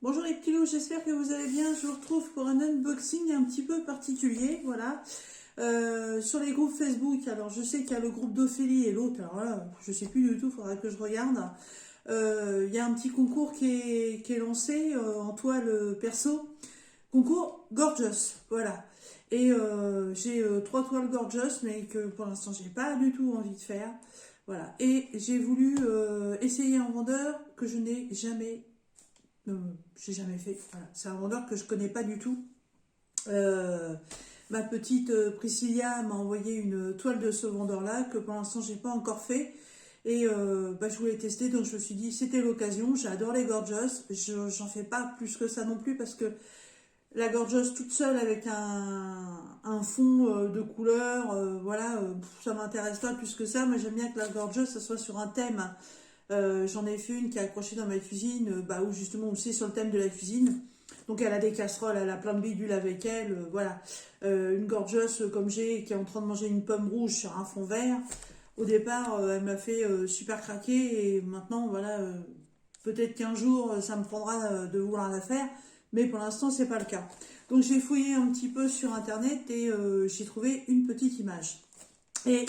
Bonjour les petits loups, j'espère que vous allez bien. Je vous retrouve pour un unboxing un petit peu particulier, voilà. Sur les groupes Facebook, alors je sais qu'il y a le groupe d'Ophélie et l'autre, alors là, je sais plus du tout, il faudra que je regarde. Il y a un petit concours qui est lancé en toile perso, concours Gorgeous, voilà. Et j'ai 3 toiles Gorgeous, mais que pour l'instant j'ai pas du tout envie de faire, voilà. Et j'ai voulu essayer un vendeur que je n'ai jamais j'ai jamais fait. Voilà. C'est un vendeur que je connais pas du tout. Ma petite Priscilla m'a envoyé une toile de ce vendeur-là que pour l'instant j'ai pas encore fait. Et je voulais tester, donc je me suis dit c'était l'occasion. J'adore les Gorgeous. J'en fais pas plus que ça non plus parce que la Gorgeous toute seule avec un fond de couleur, voilà, ça m'intéresse pas plus que ça. Moi j'aime bien que la Gorgeous ça soit sur un thème. J'en ai fait une qui est accrochée dans ma cuisine, où justement aussi sur le thème de la cuisine. Donc elle a des casseroles, elle a plein de bidules avec elle, voilà. Une Gorgeous comme j'ai qui est en train de manger une pomme rouge sur un fond vert. Au départ, elle m'a fait super craquer et maintenant, voilà, peut-être qu'un jour ça me prendra de vouloir la faire, mais pour l'instant c'est pas le cas. Donc j'ai fouillé un petit peu sur internet et j'ai trouvé une petite image. Et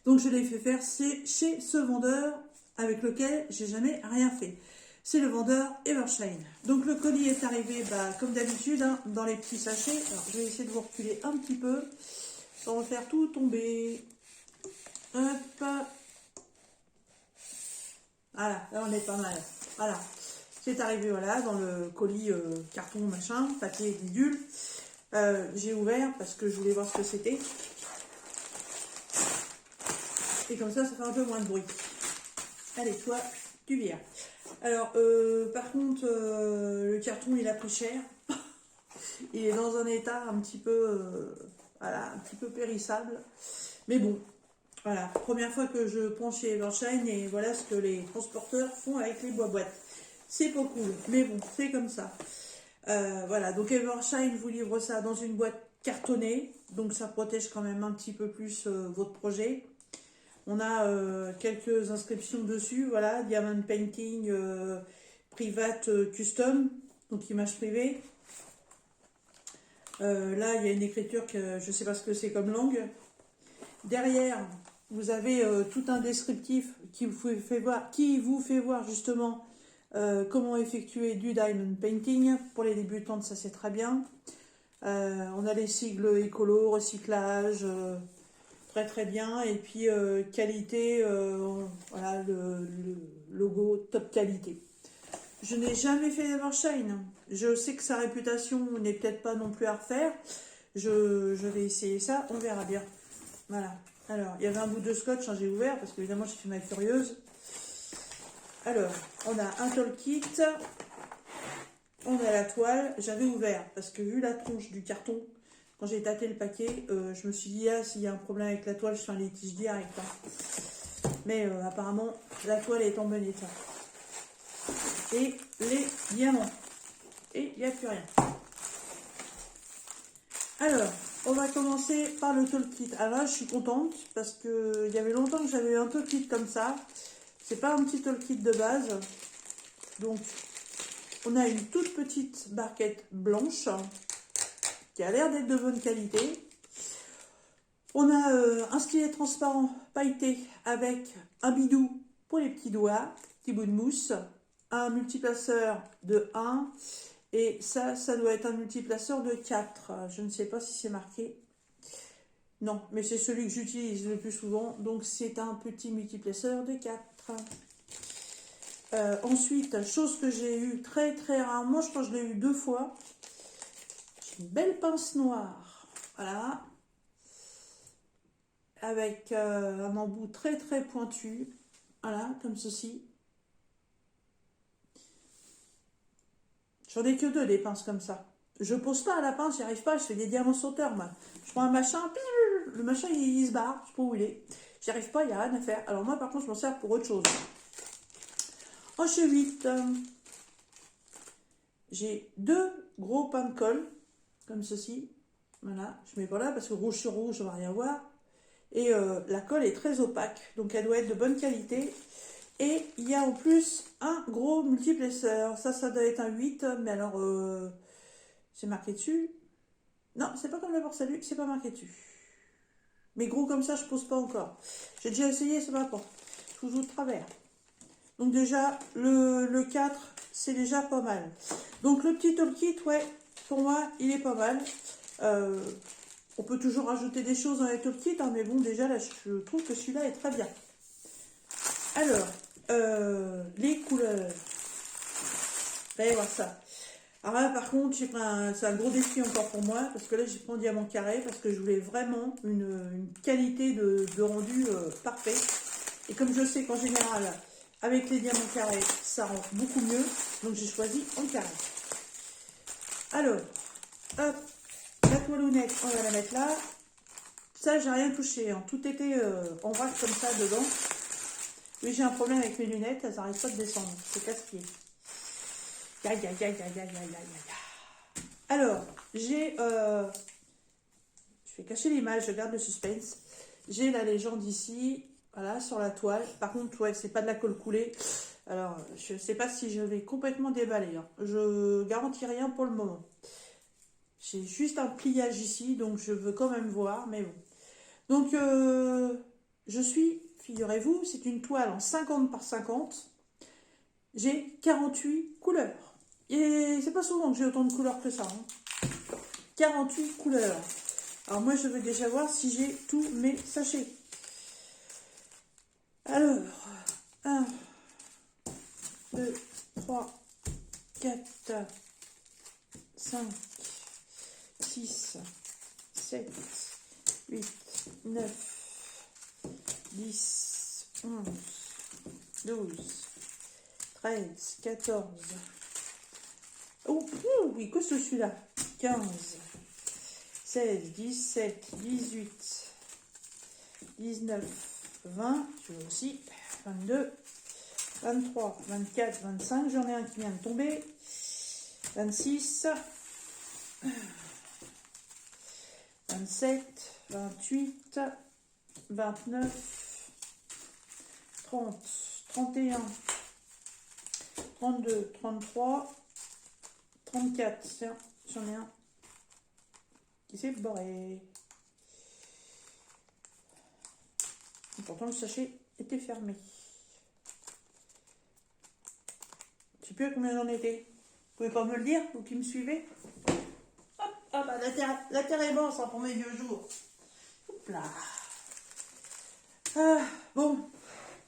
donc je l'ai fait faire, c'est chez ce vendeur avec lequel j'ai jamais rien fait. C'est le vendeur Evershine. Donc le colis est arrivé comme d'habitude hein, dans les petits sachets. Alors je vais essayer de vous reculer un petit peu sans faire tout tomber. Hop. Voilà, là on est pas mal. Voilà. C'est arrivé voilà, dans le colis carton machin, papier bidule. J'ai ouvert parce que je voulais voir ce que c'était. Et comme ça fait un peu moins de bruit. Allez, toi, tu viens. Alors, par contre, le carton, il a pris cher. Il est dans un état un petit peu, voilà, un petit peu périssable. Mais bon, voilà, première fois que je prends chez Evershine et voilà ce que les transporteurs font avec les boîtes. C'est pas cool, mais bon, c'est comme ça. Voilà, donc Evershine vous livre ça dans une boîte cartonnée, donc ça protège quand même un petit peu plus votre projet. On a quelques inscriptions dessus, voilà, Diamond Painting, Private Custom, donc image privée. Là, il y a une écriture que je ne sais pas ce que c'est comme langue. Derrière, vous avez tout un descriptif qui vous fait voir justement comment effectuer du Diamond Painting. Pour les débutantes, ça c'est très bien. On a les sigles écolo, recyclage... très très bien, et puis qualité, voilà le logo top qualité. Je n'ai jamais fait d'Evershine, je sais que sa réputation n'est peut-être pas non plus à refaire, je vais essayer ça, on verra bien. Voilà, alors il y avait un bout de scotch, hein, j'ai ouvert parce qu'évidemment j'ai fait ma furieuse. Alors, on a un tool kit, on a la toile, j'avais ouvert parce que vu la tronche du carton, quand j'ai tâté le paquet, je me suis dit, ah, s'il y a un problème avec la toile, je fais un litige direct. Hein. Mais apparemment, la toile est en bon état. Et les diamants. Et il n'y a plus rien. Alors, on va commencer par le toolkit. Alors là, je suis contente parce qu'il y avait longtemps que j'avais un toolkit comme ça. C'est pas un petit toolkit de base. Donc, on a une toute petite barquette blanche qui a l'air d'être de bonne qualité. On a un stylet transparent pailleté avec un bidou pour les petits doigts, petit bout de mousse, un multiplaceur de 1 et ça doit être un multiplaceur de 4. Je ne sais pas si c'est marqué. Non, mais c'est celui que j'utilise le plus souvent, donc c'est un petit multiplaceur de 4. Ensuite, chose que j'ai eu très très rarement, je crois que je l'ai eu 2 fois, une belle pince noire, voilà, avec un embout très très pointu, voilà, comme ceci. J'en ai que 2 des pinces comme ça. Je pose pas à la pince, j'y arrive pas, je fais des diamants sauteurs, moi. Je prends un machin, le machin il se barre, je sais pas où il est. J'y arrive pas, il n'y a rien à faire. Alors moi par contre je m'en sers pour autre chose. Ensuite, j'ai 2 gros pains de colle, comme ceci. Voilà, je mets pas là parce que rouge sur rouge, on va rien voir. Et la colle est très opaque, donc elle doit être de bonne qualité. Et il y a en plus un gros multiplexeur. Ça doit être un 8, mais alors, c'est marqué dessus. Non, c'est pas comme la Porsalu, c'est pas marqué dessus. Mais gros comme ça, je pose pas encore. J'ai déjà essayé, ça va pas. Je vous de travers. Donc déjà, le 4, c'est déjà pas mal. Donc le petit toolkit, ouais, pour moi, il est pas mal. On peut toujours rajouter des choses dans les toolkits, hein, mais bon, déjà, là, je trouve que celui-là est très bien. Alors, les couleurs. Vous allez voir ça. Alors là, par contre, c'est un gros défi encore pour moi, parce que là, j'ai pris en diamant carré, parce que je voulais vraiment une qualité de rendu parfait. Et comme je sais qu'en général, avec les diamants carrés, ça rend beaucoup mieux, donc j'ai choisi en carré. Alors, hop, la toilounette, on va la mettre là. Ça, j'ai rien touché, hein. Tout était en vrac comme ça dedans. Mais j'ai un problème avec mes lunettes, elles n'arrêtent pas de descendre, c'est casse-pied. Aïe, aïe, aïe, aïe, aïe, aïe, aïe, aïe. Alors, j'ai... je vais cacher l'image, je garde le suspense. J'ai la légende ici, voilà, sur la toile. Par contre, ouais, c'est pas de la colle coulée. Alors, je sais pas si je vais complètement déballer, hein. Je garantis rien pour le moment. J'ai juste un pliage ici, donc je veux quand même voir, mais bon. Donc, je suis, figurez-vous, c'est une toile en 50 par 50. J'ai 48 couleurs. Et c'est pas souvent que j'ai autant de couleurs que ça, hein. 48 couleurs. Alors moi, je veux déjà voir si j'ai tous mes sachets. Alors, 1, 2, 3, 4, 5, 6, 7, 8, 9, 10, 11, 12, 13, 14. Oh, oui, que ce celui-là. 15, 16, 17, 18, 19, 20, je veux aussi, 22, 23, 24, 25, j'en ai un qui vient de tomber, 26, 27, 28, 29, 30, 31, 32, 33, 34, tiens, j'en ai un qui s'est barré. Pourtant, le sachet était fermé. Je ne sais plus à combien j'en étais. Vous pouvez pas me le dire, vous qui me suivez? Hop, ah bah, la terre est bonne, ça, pour mes vieux jours. Hop là. Ah, bon,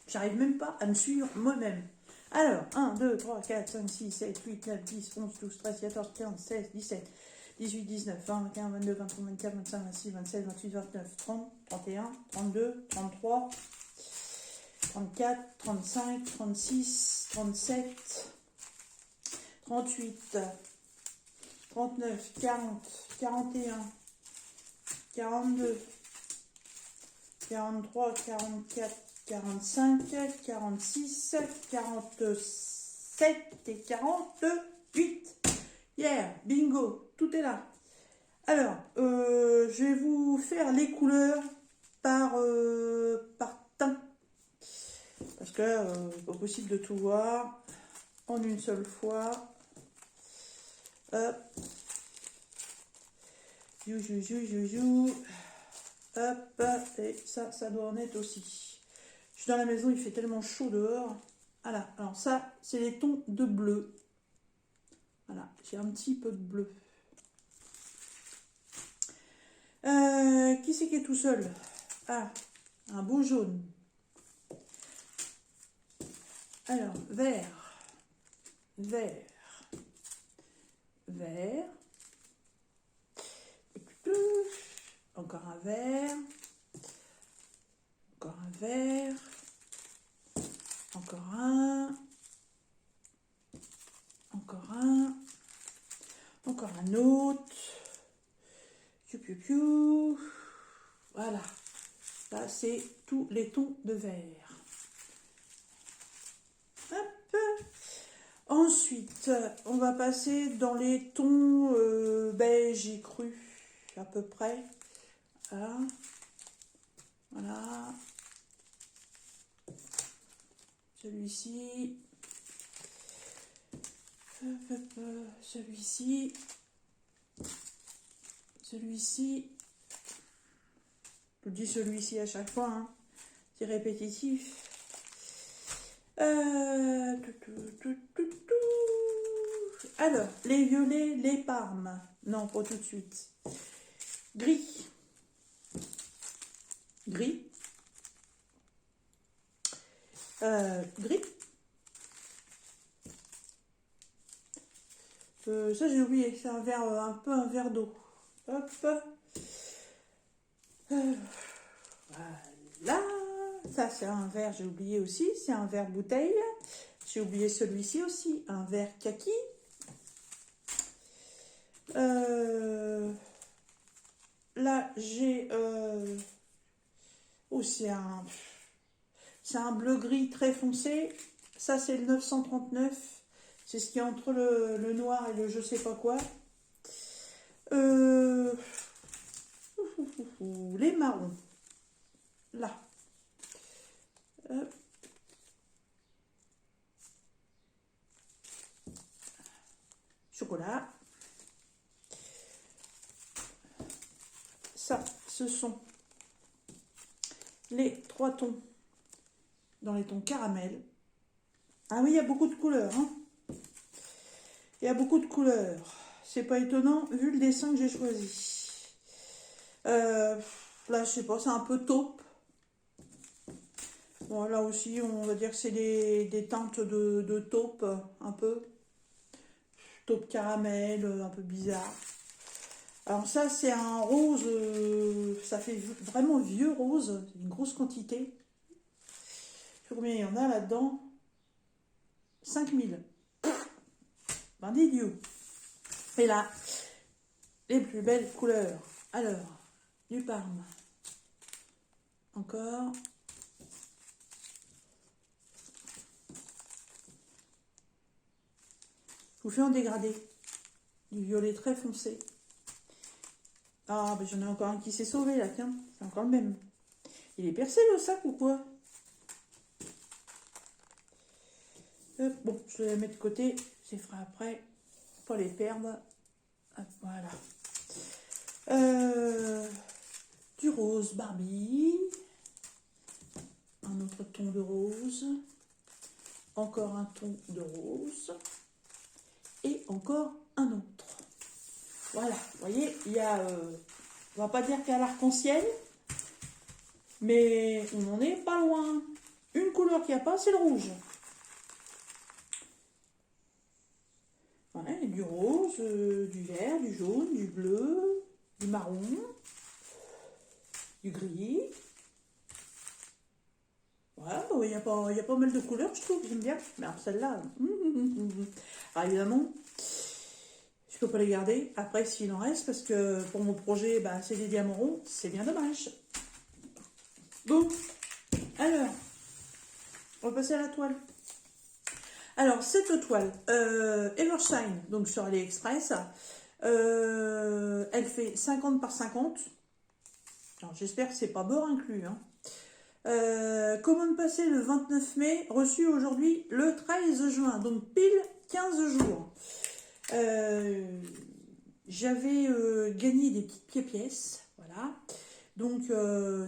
j'arrive même pas à me suivre moi-même. Alors, 1, 2, 3, 4, 5, 6, 7, 8, 9, 10, 11, 12, 13, 14, 15, 16, 17, 18, 19, 20, 21, 22, 23, 24, 25, 26, 27, 28, 29, 30, 31, 32, 33, 34, 35, 36, 37, 38, 39, 40, 41, 42, 43, 44, 45, 46, 47 et 48. Yeah, bingo, tout est là. Alors, je vais vous faire les couleurs par teint. Parce que pas possible de tout voir en une seule fois. Hop. Jou. Hop. Et ça doit en être aussi. Je suis dans la maison, il fait tellement chaud dehors. Voilà. Alors ça, c'est les tons de bleu. Voilà. J'ai un petit peu de bleu. Qui c'est qui est tout seul? Ah, un beau jaune. Alors, vert. Encore un vert. Encore un vert. Encore un. Encore un. Encore un autre. Piou. Voilà. Là, c'est tous les tons de vert. Hop. Ensuite, on va passer dans les tons beige et cru, à peu près. Voilà. celui-ci, celui-ci, celui-ci, je dis celui-ci à chaque fois, hein. C'est répétitif. Alors, les violets, les parmes. Non, pas tout de suite. Gris. Gris. Gris. Ça, j'ai oublié. C'est un verre, un peu un verre d'eau. Hop. Voilà. Ça, c'est un verre, j'ai oublié aussi. C'est un verre bouteille. J'ai oublié celui-ci aussi. Un verre kaki. Là, j'ai... Oh, c'est un bleu-gris très foncé. Ça, c'est le 939. C'est ce qui est entre le noir et le je sais pas quoi. Les marrons. Là. Hop. Chocolat. Ça, ce sont les 3 tons dans les tons caramel. Ah oui, il y a beaucoup de couleurs. Hein. Il y a beaucoup de couleurs. C'est pas étonnant vu le dessin que j'ai choisi. Là, je sais pas, c'est un peu taupe. Bon, là aussi, on va dire que c'est des teintes de taupe, un peu. Taupe caramel, un peu bizarre. Alors ça, c'est un rose, ça fait vraiment vieux rose, une grosse quantité. Je sais combien il y en a là-dedans. 5000. Ben des dieux. Et là, les plus belles couleurs. Alors, du parme. Encore. Je vous fais en dégradé. Du violet très foncé. Ah, ben j'en ai encore un qui s'est sauvé là, tiens. C'est encore le même. Il est percé le sac ou quoi? Bon, je vais les mettre de côté. Je les ferai après. Pas les perdre. Hop, voilà. Du rose Barbie. Un autre ton de rose. Encore un ton de rose. Et encore un autre. Voilà, vous voyez, il y a, on va pas dire qu'il y a l'arc-en-ciel, mais on n'en est pas loin. Une couleur qu'il n'y a pas, c'est le rouge. Voilà, il y a du rose, du vert, du jaune, du bleu, du marron, du gris. Voilà, il y a pas mal de couleurs, je trouve, j'aime bien. Mais alors celle-là, alors évidemment, je peux pas les garder après s'il en reste parce que pour mon projet, bah, c'est des diamants ronds, c'est bien dommage. Bon, alors, on va passer à la toile. Alors, cette toile, Evershine, donc sur AliExpress, elle fait 50 par 50. Alors, j'espère que c'est pas beurre inclus. Hein. Commande passée le 29 mai, reçue aujourd'hui le 13 juin, donc pile 15 jours. J'avais gagné des petites pièces, voilà. Donc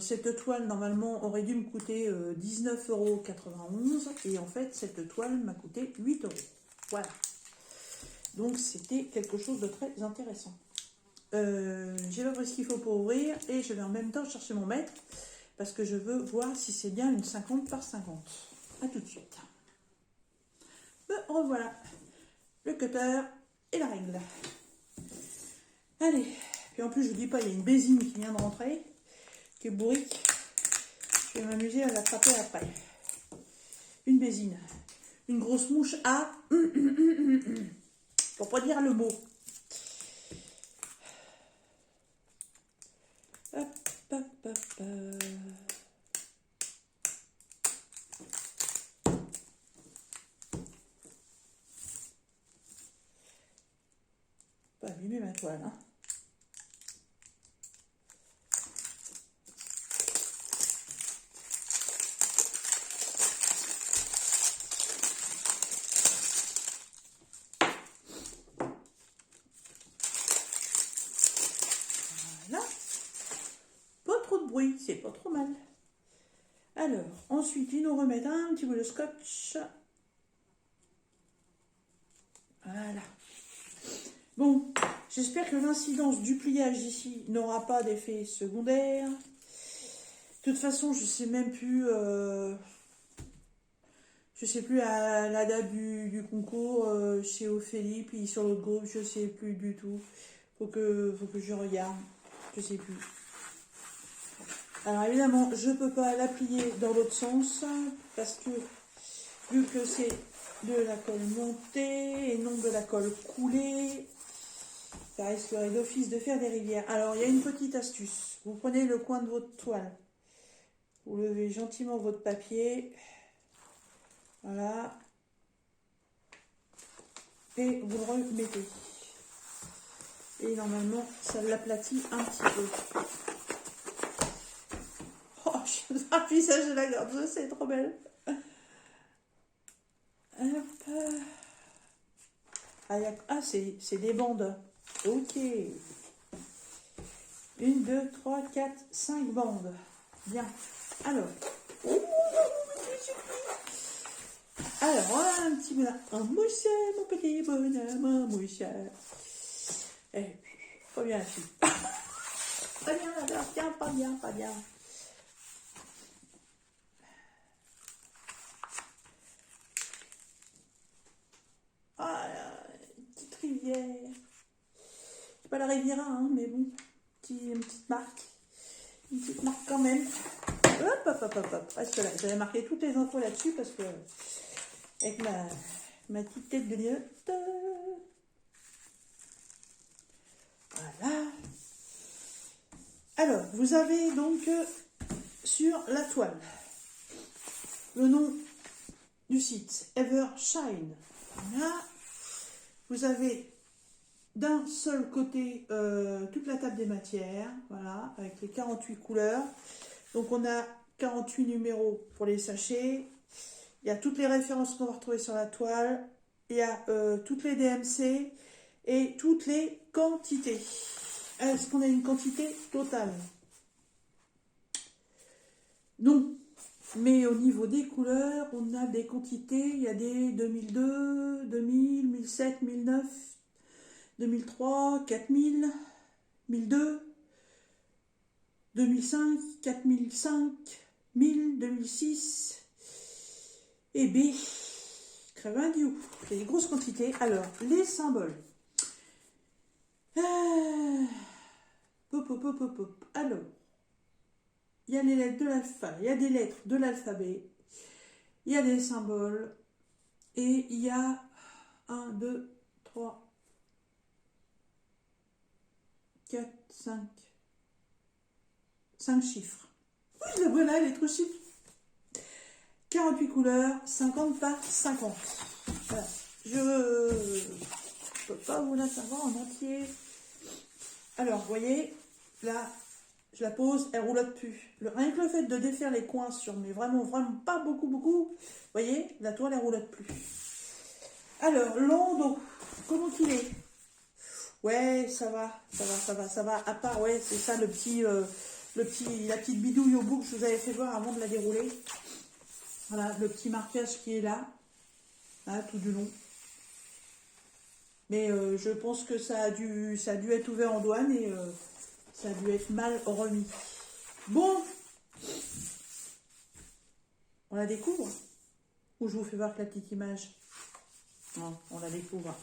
cette toile normalement aurait dû me coûter 19,91 € et en fait cette toile m'a coûté 8 €. Voilà. Donc c'était quelque chose de très intéressant. J'ai pas pris ce qu'il faut pour ouvrir et je vais en même temps chercher mon mètre parce que je veux voir si c'est bien une 50 par 50. A tout de suite. Me revoilà. Le cutter et la règle. Allez. Puis en plus je vous dis pas, il y a une bésine qui vient de rentrer, qui est bourrique. Je vais m'amuser à l'attraper après. Une bésine. Une grosse mouche à... pour pas dire le mot. Hop, hop, hop, hop. Pas abîmer ma toile, hein. bruit, c'est pas trop mal. Alors, ensuite, ils nous remettent un petit bout de scotch. Voilà. Bon, j'espère que l'incidence du pliage ici n'aura pas d'effet secondaire. De toute façon, je sais même plus... je sais plus à la date du concours chez Ophélie, puis sur l'autre groupe, je sais plus du tout. Faut que je regarde. Je sais plus. Alors évidemment, je peux pas la plier dans l'autre sens parce que vu que c'est de la colle montée et non de la colle coulée, ça risquerait d'office de faire des rivières. Alors il y a une petite astuce. Vous prenez le coin de votre toile, vous levez gentiment votre papier, voilà, et vous le remettez. Et normalement, ça l'aplatit un petit peu. Oh, je suis un visage de la gorge, c'est trop belle. Hop. Ah, c'est des bandes. Ok. 1, 2, 3, 4, 5 bandes. Bien. Alors. Alors, on a un petit bonhomme. Un mousseur, mon petit bonhomme, un mousseur. Et puis, pas bien la fille. Pas bien, alors, tiens, pas bien, pas bien. Ah, une petite rivière. C'est pas la Riviera, hein, mais bon. Une petite marque. Une petite marque quand même. Hop, hop, hop, hop, hop. Parce que là, j'avais marqué toutes les infos là-dessus parce que avec ma petite tête de liotte. Voilà. Alors, vous avez donc sur la toile le nom du site Evershine. Voilà. Vous avez d'un seul côté toute la table des matières, voilà, avec les 48 couleurs. Donc on a 48 numéros pour les sachets. Il y a toutes les références qu'on va retrouver sur la toile. Il y a toutes les DMC et toutes les quantités. Est-ce qu'on a une quantité totale? Non. Mais au niveau des couleurs, on a des quantités. Il y a des 2002, 2000, 1007, 1009, 2003, 4000, 1002, 2005, 4005, 1000, 2006 et B. Crévindiou. C'est des grosses quantités. Alors, les symboles. Pop, pop, pop, pop, pop. Alors, il y a les lettres de l'alphabet, il y a des lettres de l'alphabet, il y a des symboles, et il y a 1, 2, 3, 4, 5 chiffres. Oui, la voilà, elle est trop chic. 48 couleurs, 50 par 50. Voilà. Je ne peux pas vous la savoir en entier. Alors, vous voyez, là, je la pose, elle roulotte plus. Rien que le fait de défaire les coins sur, mais vraiment, vraiment pas beaucoup, vous voyez, la toile, elle roulotte plus. Alors, l'endos, comment qu'il est? Ouais, ça va. À part, ouais, c'est ça, la petite bidouille au bout que je vous avais fait voir avant de la dérouler. Voilà, le petit marquage qui est là, tout du long. Mais je pense que ça a dû être ouvert en douane et ça a dû être mal remis. Bon, on la découvre? Ou je vous fais voir que la petite image? Non, on la découvre.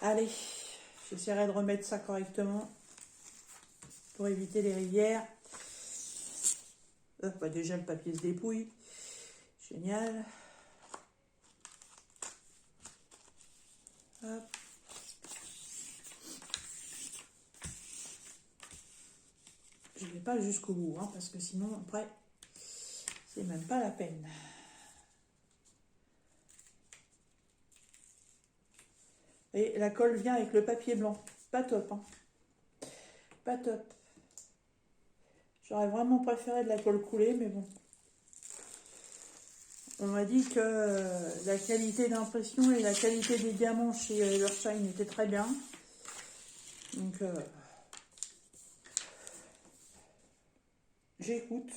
Allez, j'essaierai de remettre ça correctement pour éviter les rivières. Bah déjà, le papier se dépouille. Génial. Hop. Je ne vais pas jusqu'au bout, hein, parce que sinon, après, c'est même pas la peine. Et la colle vient avec le papier blanc. Pas top, hein. Pas top. J'aurais vraiment préféré de la colle coulée, mais bon. On m'a dit que la qualité d'impression et la qualité des diamants chez Evershine était très bien. Donc, j'écoute.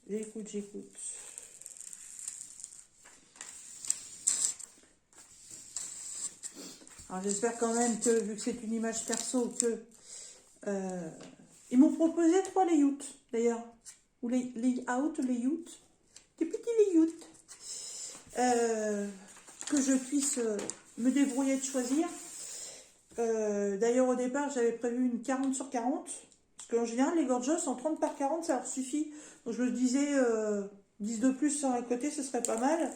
J'écoute. Alors j'espère quand même que, vu que c'est une image perso, que ils m'ont proposé 3 layouts d'ailleurs. Ou layout, des petits layouts. Que je puisse me débrouiller de choisir. D'ailleurs au départ j'avais prévu une 40 sur 40. Parce qu'en général les gorgeous en 30 par 40 ça leur suffit. Donc je me disais 10 de plus sur un côté ce serait pas mal.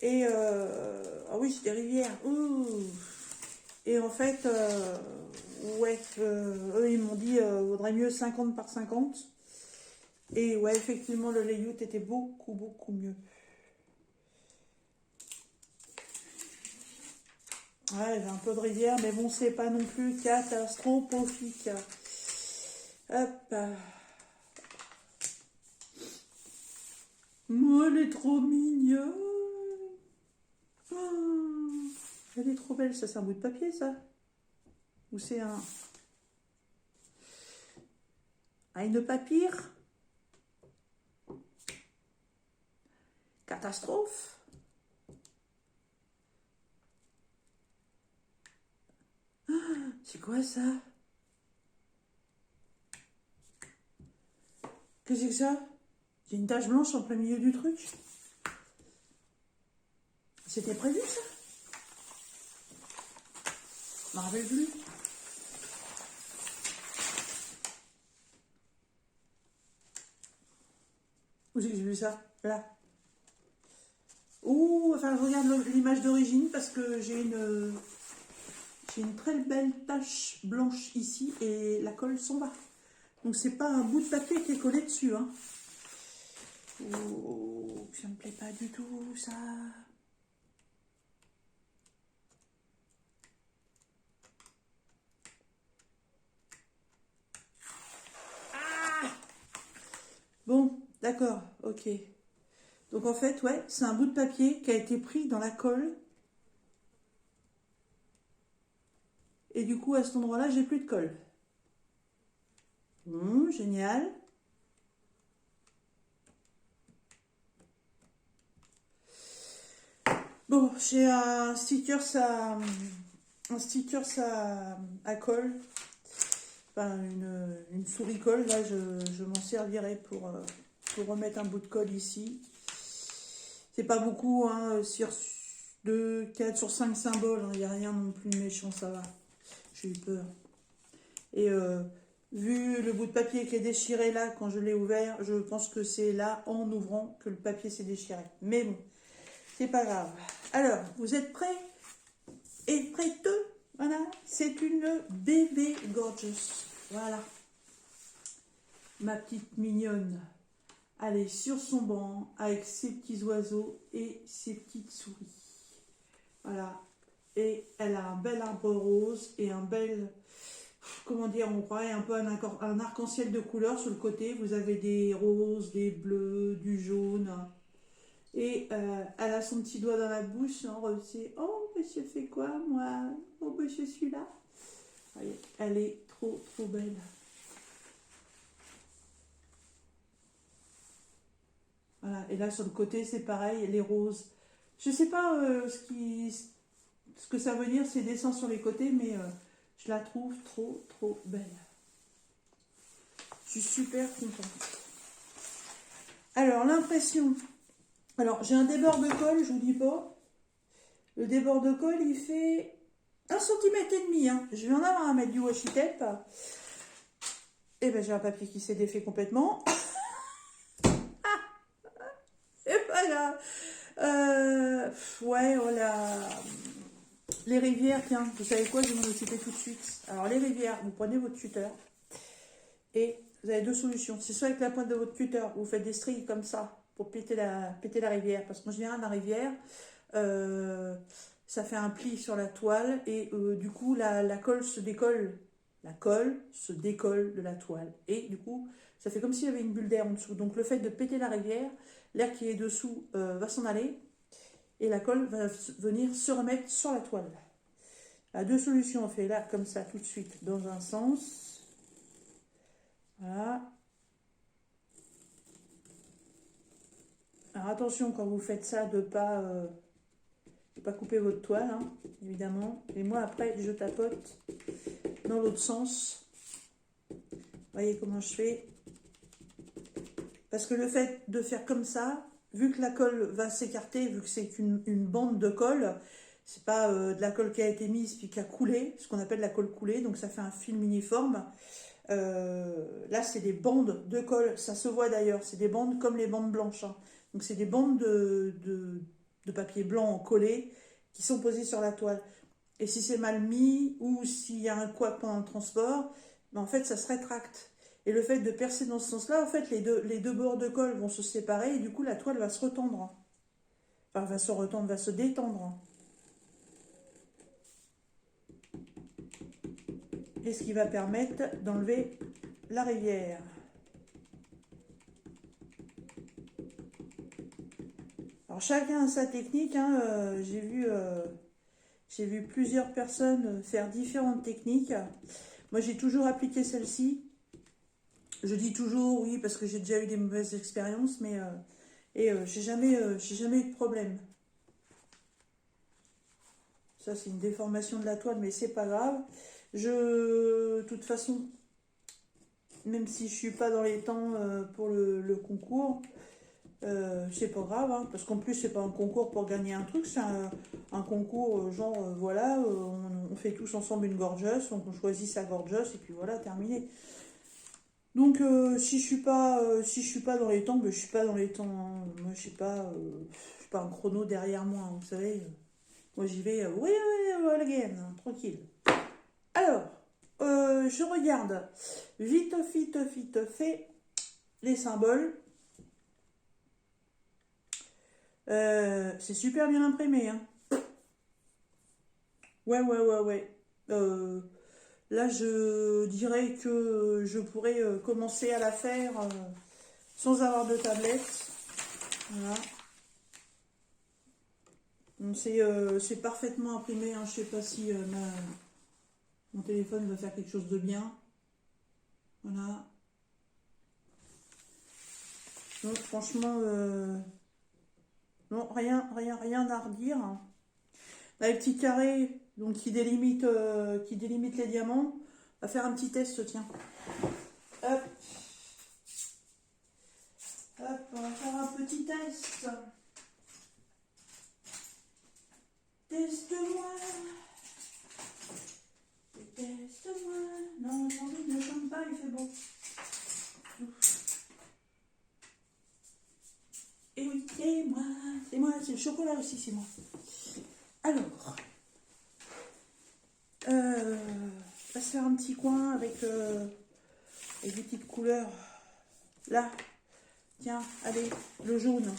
Et ah oui c'est des rivières. Ouh. Et en fait, ouais, eux ils m'ont dit vaudrait mieux 50 par 50. Et ouais, effectivement, le layout était beaucoup mieux. Ouais, j'ai un peu de rivière, mais bon, c'est pas non plus catastrophique. Hop. Moi, elle est trop mignonne. Oh, elle est trop belle. Ça, c'est un bout de papier, ça? Ou c'est un... une papier? Catastrophe. C'est quoi ça? Qu'est-ce que c'est que ça? J'ai une tache blanche en plein milieu du truc. C'était prévu ça? Je m'en rappelle plus. Où c'est que j'ai vu ça? Là. Ouh, enfin je regarde l'image d'origine parce que j'ai une très belle tache blanche ici et la colle s'en va. Donc c'est pas un bout de papier qui est collé dessus. Hein. Oh, ça me plaît pas du tout ça. Ah bon, d'accord, ok. Donc en fait, ouais, c'est un bout de papier qui a été pris dans la colle. Et du coup, à cet endroit-là, j'ai plus de colle. Génial. Bon, j'ai un sticker à colle. Enfin, une souris colle. Là, je m'en servirai pour remettre un bout de colle ici. C'est pas beaucoup, hein, sur 2, 4 sur 5 symboles. Il n'y a rien non plus de méchant, ça va. J'ai eu peur. Et vu le bout de papier qui est déchiré là, quand je l'ai ouvert, je pense que c'est là, en ouvrant, que le papier s'est déchiré. Mais bon, c'est pas grave. Alors, vous êtes prêts? Et prêtes? Voilà, c'est une bébé gorgeous. Voilà. Ma petite mignonne. Elle est sur son banc avec ses petits oiseaux et ses petites souris. Voilà. Et elle a un bel arbre rose et un bel... Comment dire, on croirait un peu un arc-en-ciel de couleurs sur le côté. Vous avez des roses, des bleus, du jaune. Et elle a son petit doigt dans la bouche. C'est oh, monsieur fait quoi, moi? Oh, monsieur, je suis là. Elle est trop belle. Voilà. Et là, sur le côté, c'est pareil, les roses. Je sais pas ce que ça veut dire, ces dessins sur les côtés, mais je la trouve trop belle. Je suis super contente. Alors, l'impression. Alors, j'ai un débord de colle, je vous dis pas. Le débord de colle, il fait 1,5 cm. Hein. Je vais en avoir à mettre du washi tape. Et ben, j'ai un papier qui s'est défait complètement. Et voilà. Ouais, voilà. Les rivières, tiens, vous savez quoi, je vais m'en occuper tout de suite. Alors, les rivières, vous prenez votre cutter. Et vous avez 2 solutions. C'est soit avec la pointe de votre cutter, vous faites des stries comme ça pour péter la rivière. Parce qu'en général, la rivière, ça fait un pli sur la toile et du coup, la colle se décolle. La colle se décolle de la toile. Et du coup, ça fait comme s'il y avait une bulle d'air en dessous. Donc, le fait de péter la rivière, l'air qui est dessous va s'en aller et la colle va venir se remettre sur la toile. Il y a 2 solutions. On fait là, comme ça, tout de suite, dans un sens. Voilà. Et là, on fait comme ça. Alors attention quand vous faites ça de pas couper votre toile, hein, évidemment. Et moi après je tapote dans l'autre sens. Vous voyez comment je fais? Parce que le fait de faire comme ça, vu que la colle va s'écarter, vu que c'est une bande de colle, c'est pas de la colle qui a été mise puis qui a coulé, ce qu'on appelle la colle coulée, donc ça fait un film uniforme. Là, c'est des bandes de colle, ça se voit d'ailleurs, c'est des bandes comme les bandes blanches, hein. Donc c'est des bandes de papier blanc collé qui sont posées sur la toile. Et si c'est mal mis ou s'il y a un couac pendant le transport, ben en fait ça se rétracte. Et le fait de percer dans ce sens-là, en fait les deux bords de colle vont se séparer et du coup la toile va se retendre. Enfin va se retendre, va se détendre. Et ce qui va permettre d'enlever la rivière. Alors chacun a sa technique, hein, j'ai vu plusieurs personnes faire différentes techniques. Moi j'ai toujours appliqué celle-ci. Je dis toujours oui parce que j'ai déjà eu des mauvaises expériences, mais j'ai jamais eu de problème. Ça c'est une déformation de la toile, mais c'est pas grave. De toute façon, même si je suis pas dans les temps pour le concours, c'est pas grave, hein, parce qu'en plus c'est pas un concours pour gagner un truc, c'est un concours genre voilà, on fait tous ensemble une gorgeuse, on choisit sa gorgeuse et puis voilà, terminé. Donc si je suis pas dans les temps, ben, je suis pas dans les temps, hein. Moi je suis pas un chrono derrière moi, hein, vous savez. Moi j'y vais, oui, again, hein, tranquille. Alors, je regarde vite fait les symboles. C'est super bien imprimé, hein. Ouais. Là, je dirais que je pourrais commencer à la faire sans avoir de tablette. Voilà. C'est parfaitement imprimé, hein. Je sais pas si mon téléphone va faire quelque chose de bien. Voilà. Donc, franchement, non, rien à redire. Là, les petits carrés donc, qui délimitent les diamants. On va faire un petit test, tiens. Hop. Hop, on va faire un petit test. Teste-moi. Teste-moi. Non, attendez, ne chante pas, il fait bon. Et oui, c'est moi, c'est le chocolat aussi, c'est moi. Alors, on va se faire un petit coin avec des petites couleurs. Là, tiens, allez, le jaune.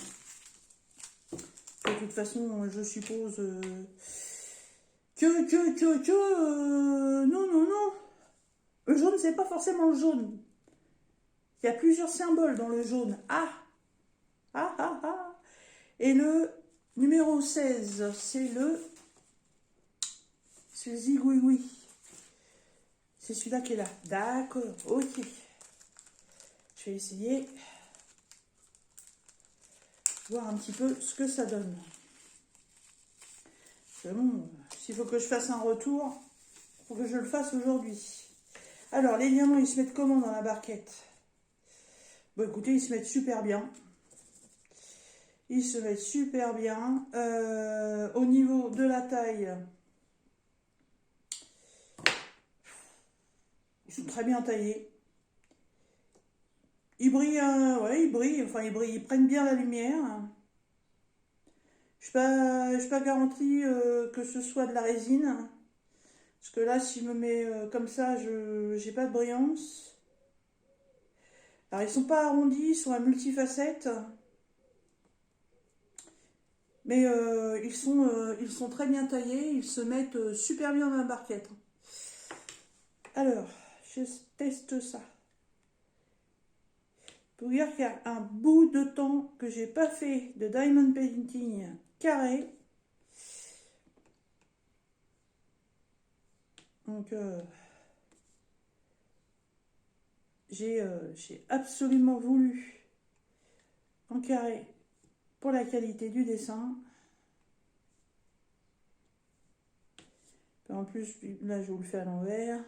De toute façon, je suppose non. Le jaune, c'est pas forcément le jaune. Il y a plusieurs symboles dans le jaune. Ah. Et le numéro 16, c'est le zigouigoui. C'est celui-là qui est là. D'accord, ok. Je vais essayer de voir un petit peu ce que ça donne. C'est bon, s'il faut que je fasse un retour, il faut que je le fasse aujourd'hui. Alors, les diamants, ils se mettent comment dans la barquette? Bon, écoutez, ils se mettent super bien. Ils se mettent super bien. Au niveau de la taille, ils sont très bien taillés. Ils brillent, ouais, ils prennent bien la lumière. Je ne suis pas garantie que ce soit de la résine. Parce que là, si je me mets comme ça, je n'ai pas de brillance. Alors, ils ne sont pas arrondis, ils sont à multifacettes. Mais ils sont très bien taillés, ils se mettent super bien dans la barquette. Alors, je teste ça. Pour dire qu'il y a un bout de temps que j'ai pas fait de diamond painting carré. Donc, j'ai absolument voulu en carré pour la qualité du dessin. En plus, là, je vous le fais à l'envers.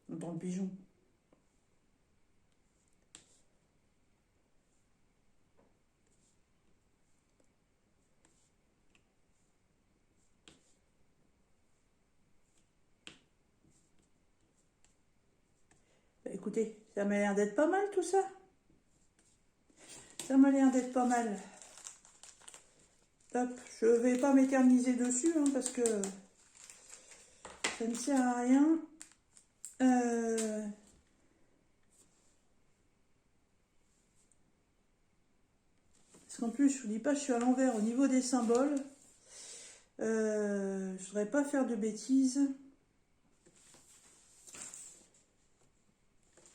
Dans le pigeon. Bah, écoutez, ça m'a l'air d'être pas mal tout ça. Ça m'a l'air d'être pas mal. Top. Je vais pas m'éterniser dessus hein, parce que ça ne sert à rien. Parce qu'en plus, je vous dis pas, je suis à l'envers au niveau des symboles. Je voudrais pas faire de bêtises.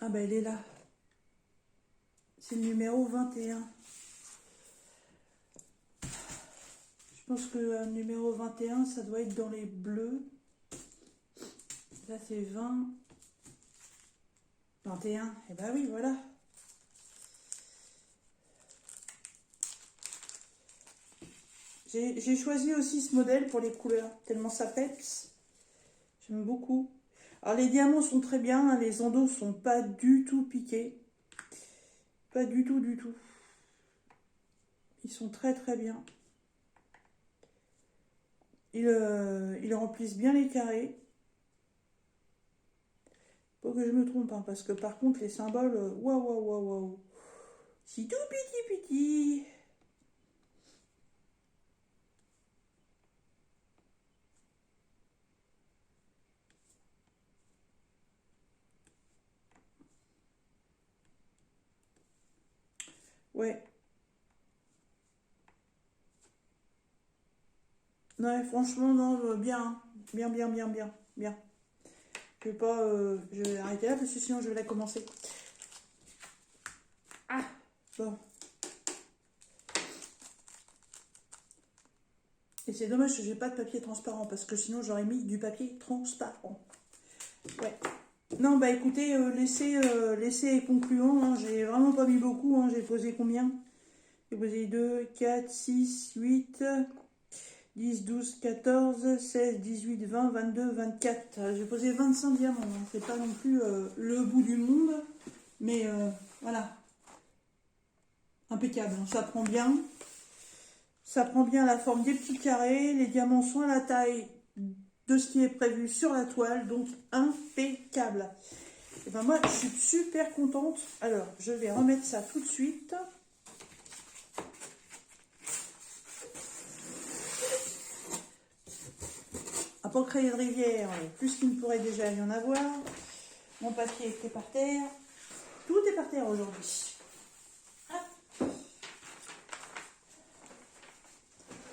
Ah bah il est là. C'est le numéro 21. Je pense que le numéro 21, ça doit être dans les bleus. Là c'est 20. 21. Et bah oui, voilà. J'ai choisi aussi ce modèle pour les couleurs, tellement ça pète. J'aime beaucoup. Alors les diamants sont très bien, hein, les endos sont pas du tout piqués. Pas du tout, du tout. Ils sont très très bien. Ils remplissent bien les carrés. Faut que je me trompe, hein, parce que par contre les symboles, waouh, waouh, waouh, waouh. C'est tout petit petit. Ouais. Non, franchement, non, bien. Bien, bien, bien, bien, bien. Je vais pas... je vais arrêter là, parce que sinon je vais la commencer. Ah, bon. Et c'est dommage que j'ai pas de papier transparent, parce que sinon j'aurais mis du papier transparent. Ouais. Non, bah écoutez, l'essai est concluant. Hein. J'ai vraiment pas mis beaucoup. Hein. J'ai posé combien? J'ai posé 2, 4, 6, 8, 10, 12, 14, 16, 18, 20, 22, 24. J'ai posé 25 diamants. Hein. C'est pas non plus le bout du monde. Mais voilà. Impeccable. Hein. Ça prend bien. Ça prend bien la forme des petits carrés. Les diamants sont à la taille de ce qui est prévu sur la toile. Donc impeccable. Et ben moi, je suis super contente. Alors, je vais remettre ça tout de suite. À pas créer de rivière, plus qu'il ne pourrait déjà y en avoir. Mon papier était par terre. Tout est par terre aujourd'hui.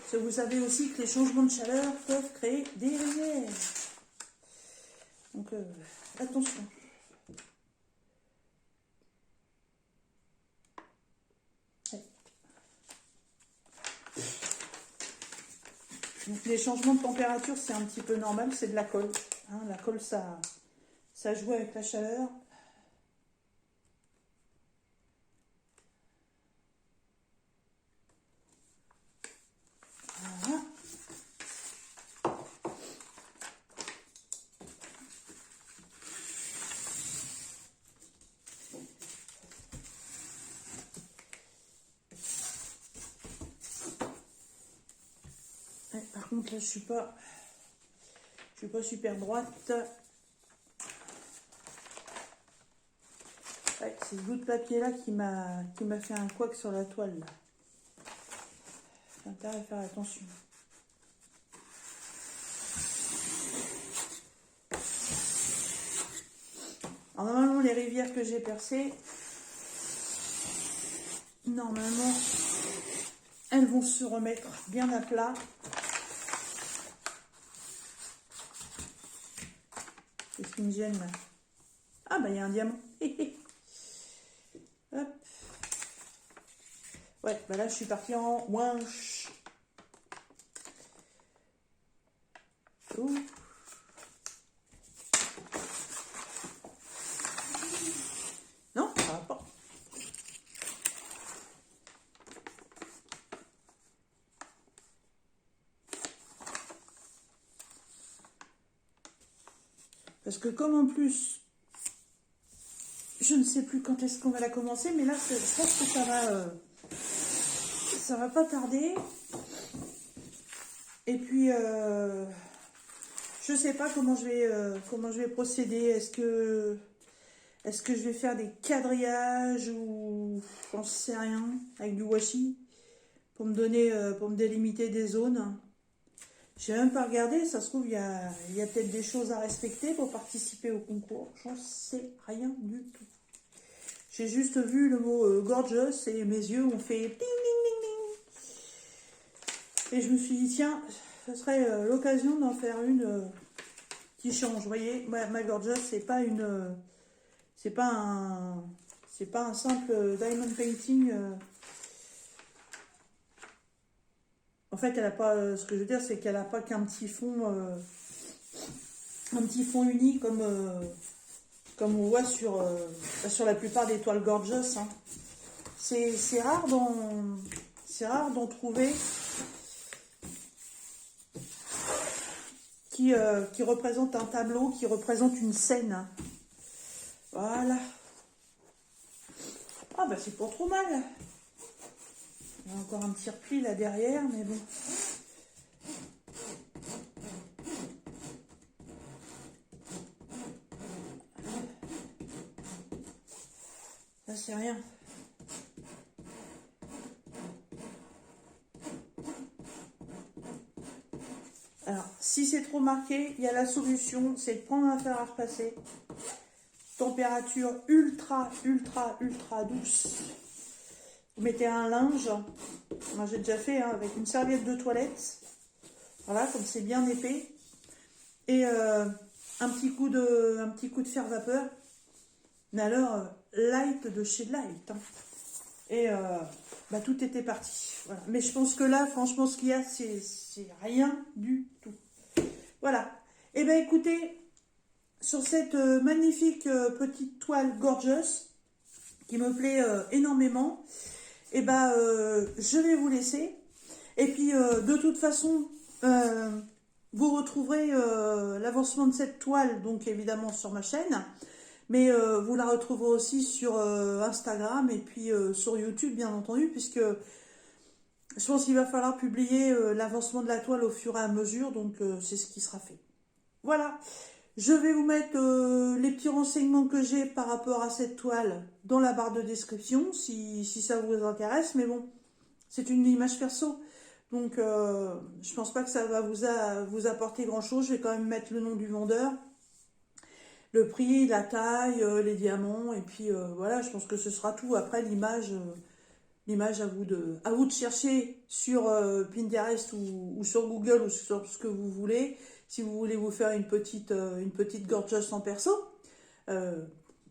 Parce que vous savez aussi que les changements de chaleur peuvent créer des rivières. Donc, attention. Donc les changements de température, c'est un petit peu normal, c'est de la colle. Hein, la colle, ça joue avec la chaleur. Voilà. Ouais, par contre, là, je suis pas super droite. Ouais, c'est ce bout de papier là qui m'a fait un couac sur la toile. Là. J'ai intérêt à faire attention. Alors, normalement, les rivières que j'ai percées, normalement, elles vont se remettre bien à plat. Qu'est-ce qui me gêne là? Ah bah il y a un diamant. Hop. Ouais, bah là je suis partie en ouinche. Parce que comme en plus, je ne sais plus quand est-ce qu'on va la commencer, mais là, je pense que ça va pas tarder. Et puis, je sais pas comment je vais procéder. Est-ce que je vais faire des quadrillages ou j'en sais rien avec du washi pour me donner, pour me délimiter des zones. J'ai même pas regardé, ça se trouve il y a peut-être des choses à respecter pour participer au concours. J'en sais rien du tout. J'ai juste vu le mot gorgeous et mes yeux ont fait ding ding ding ding. Et je me suis dit tiens, ce serait l'occasion d'en faire une qui change. Vous voyez, ma gorgeous c'est pas une, c'est pas un simple diamond painting. En fait, elle a pas. Ce que je veux dire, c'est qu'elle a pas qu'un petit fond uni comme on voit sur la plupart des toiles gorgeous. Hein. C'est rare d'en trouver qui représente un tableau, qui représente une scène. Voilà. Ah bah c'est pas trop mal. Il y a encore un petit repli là derrière, mais bon. Ça c'est rien. Alors, si c'est trop marqué, il y a la solution, c'est de prendre un fer à repasser. Température ultra, ultra, ultra douce. Vous mettez un linge, moi j'ai déjà fait hein, avec une serviette de toilette, voilà, comme c'est bien épais, et un petit coup de fer vapeur, mais alors light de chez Light, hein. Et bah, tout était parti, voilà. Mais je pense que là, franchement, ce qu'il y a, c'est rien du tout. Voilà, et bien écoutez, sur cette magnifique petite toile gorgeous, qui me plaît énormément, et ben je vais vous laisser. Et puis de toute façon, vous retrouverez l'avancement de cette toile, donc évidemment sur ma chaîne, mais vous la retrouverez aussi sur Instagram et puis sur YouTube bien entendu, puisque je pense qu'il va falloir publier l'avancement de la toile au fur et à mesure, donc c'est ce qui sera fait. Voilà. Je vais vous mettre les petits renseignements que j'ai par rapport à cette toile dans la barre de description, si ça vous intéresse. Mais bon, c'est une image perso. Donc, je pense pas que ça va vous apporter grand-chose. Je vais quand même mettre le nom du vendeur, le prix, la taille, les diamants. Et puis, voilà, je pense que ce sera tout. Après, l'image à vous de chercher sur Pinterest ou sur Google ou sur ce que vous voulez. Si vous voulez vous faire une petite gorgeous en perso, il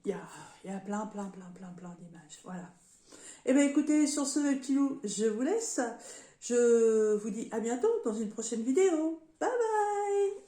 y a plein d'images. Voilà. Et bien écoutez, sur ce petit loup, je vous laisse. Je vous dis à bientôt dans une prochaine vidéo. Bye bye!